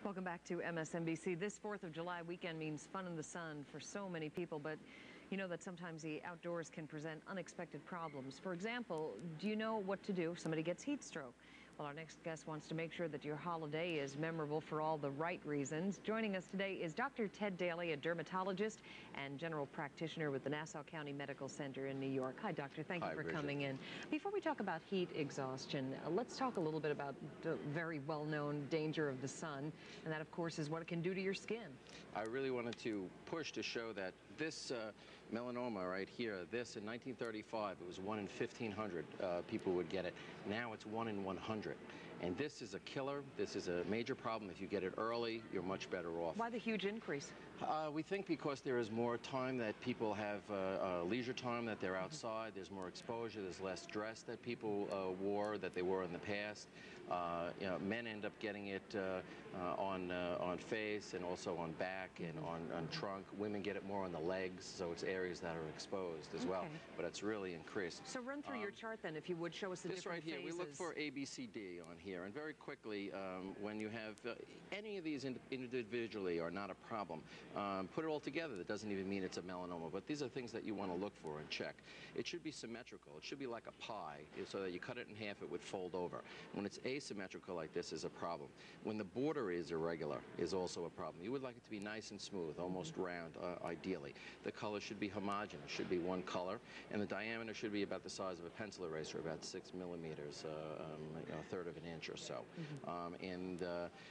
Welcome back to MSNBC. This 4th of July weekend means fun in the sun for so many people, but you know that sometimes the outdoors can present unexpected problems. For example, do you know what to do if somebody gets heat stroke? Well, our next guest wants to make sure that your holiday is memorable for all the right reasons. Joining us today is Dr. Ted Daly, a dermatologist and general practitioner with the Nassau County Medical Center in New York. Hi, doctor. Thank you for coming in. Before we talk about heat exhaustion, let's talk a little bit about the very well-known danger of the sun, and that, of course, is what it can do to your skin. I really wanted to push to show that this melanoma right here, this in 1935, it was 1 in 1,500 people would get it. Now it's 1 in 100. And this is a killer. This is a major problem. If you get it early, you're much better off. Why the huge increase? We think because there is more time that people have leisure time, that they're outside. There's more exposure. There's less dress that people wore that they wore in the past. You know, men end up getting it on face and also on back and on trunk. Women get it more on the legs, so it's areas that are exposed as well. But it's really increased. So run through your chart then, if you would, show us the different phases. This right here, we look for A, B, C, D on here, and very quickly, when you have any of these individually are not a problem. Put it all together. That doesn't even mean it's a melanoma, but these are things that you want to look for and check. It should be symmetrical. It should be like a pie, so that you cut it in half, it would fold over. When it's asymmetrical like this is a problem. When the border is irregular is also a problem. You would like it to be nice and smooth, almost round, ideally. The color should be homogeneous. It should be one color, and the diameter should be about the size of a pencil eraser, about 6 millimeters, you know, a third of an inch or so.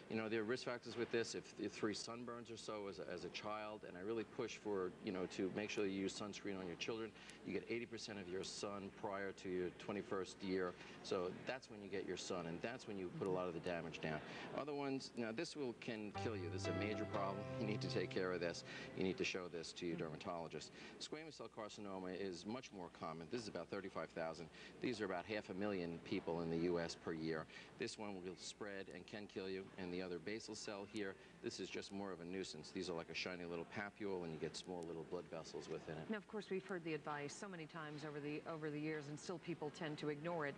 You know, there are risk factors with this. If 3 sunburns or so as a child, and I really push for, you know, to make sure you use sunscreen on your children. You get 80% of your sun prior to your 21st year, so that's when you get your sun, and that's when you put a lot of the damage down. Other ones, now this can kill you. This is a major problem. You need to take care of this. You need to show this to your dermatologist. Squamous cell carcinoma is much more common. This is about 35,000. These are about 500,000 people in the U.S. per year. This one will spread and can kill you, and the other basal cell here, this is just more of a nuisance. These are like a shiny little papule, and you get small little blood vessels within it. Now, of course, we've heard the advice so many times over the years, and still people tend to ignore it.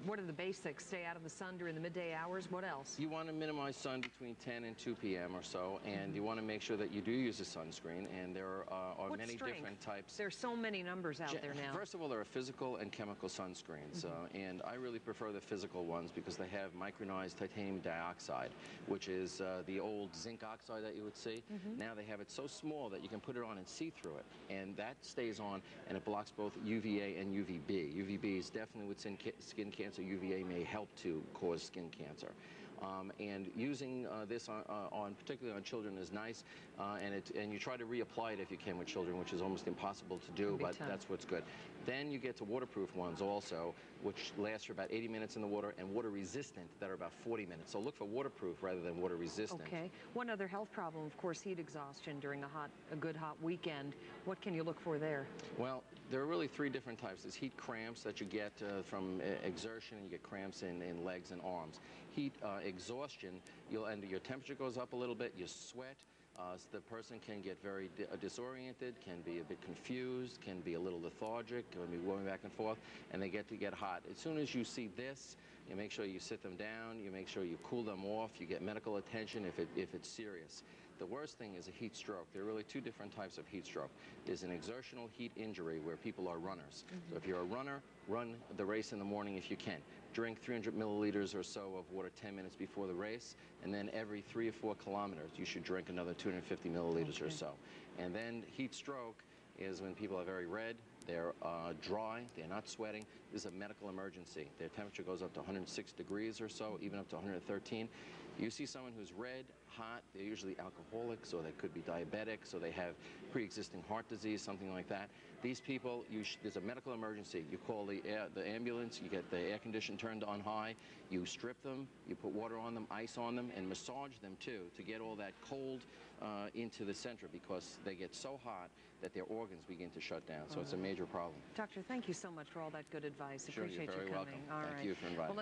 What are the basics? Stay out of the sun during the midday hours. What else? You want to minimize sun between 10 and 2 p.m. or so, and you want to make sure that you do use a sunscreen, and there are many different types. There's so many numbers out there now. First of all, there are physical and chemical sunscreens, and I really prefer the physical ones because they have micronized titanium dioxide, which is the old zinc oxide that you would see. Now they have it so small that you can put it on and see through it, and that stays on, and it blocks both UVA and UVB. UVB is definitely with skin cancer. UVA may help to cause skin cancer. And using this particularly on children is nice, and you try to reapply it if you can with children, which is almost impossible to do, but that's what's good. Then you get to waterproof ones also, which last for about 80 minutes in the water, and water resistant that are about 40 minutes. So look for waterproof rather than water resistant. Okay. One other health problem, of course, heat exhaustion during a good hot weekend. What can you look for there? Well, there are really 3 different types. There's heat cramps that you get from exertion. You get cramps in legs and arms. Heat exhaustion, your temperature goes up a little bit, you sweat. So the person can get very disoriented, can be a bit confused, can be a little lethargic, can be going back and forth, and they get hot. As soon as you see this, you make sure you sit them down, you make sure you cool them off, you get medical attention if it's serious. The worst thing is a heat stroke. There are really 2 different types of heat stroke. There's an exertional heat injury where people are runners. So if you're a runner, run the race in the morning if you can. Drink 300 milliliters or so of water 10 minutes before the race, and then every 3 or 4 kilometers you should drink another 250 milliliters or so. And then heat stroke is when people are very red, they're dry, they're not sweating. This is a medical emergency. Their temperature goes up to 106 degrees or so, even up to 113. You see someone who's red, hot, they're usually alcoholics, or they could be diabetics, or they have pre-existing heart disease, something like that. These people, there's a medical emergency. You call the ambulance, you get the air conditioner turned on high, you strip them, you put water on them, ice on them, and massage them too to get all that cold into the center, because they get so hot that their organs begin to shut down. So it's a major problem. Doctor, thank you so much for all that good advice. Sure, Appreciate you're very you coming. welcome. All Thank right. you for inviting me.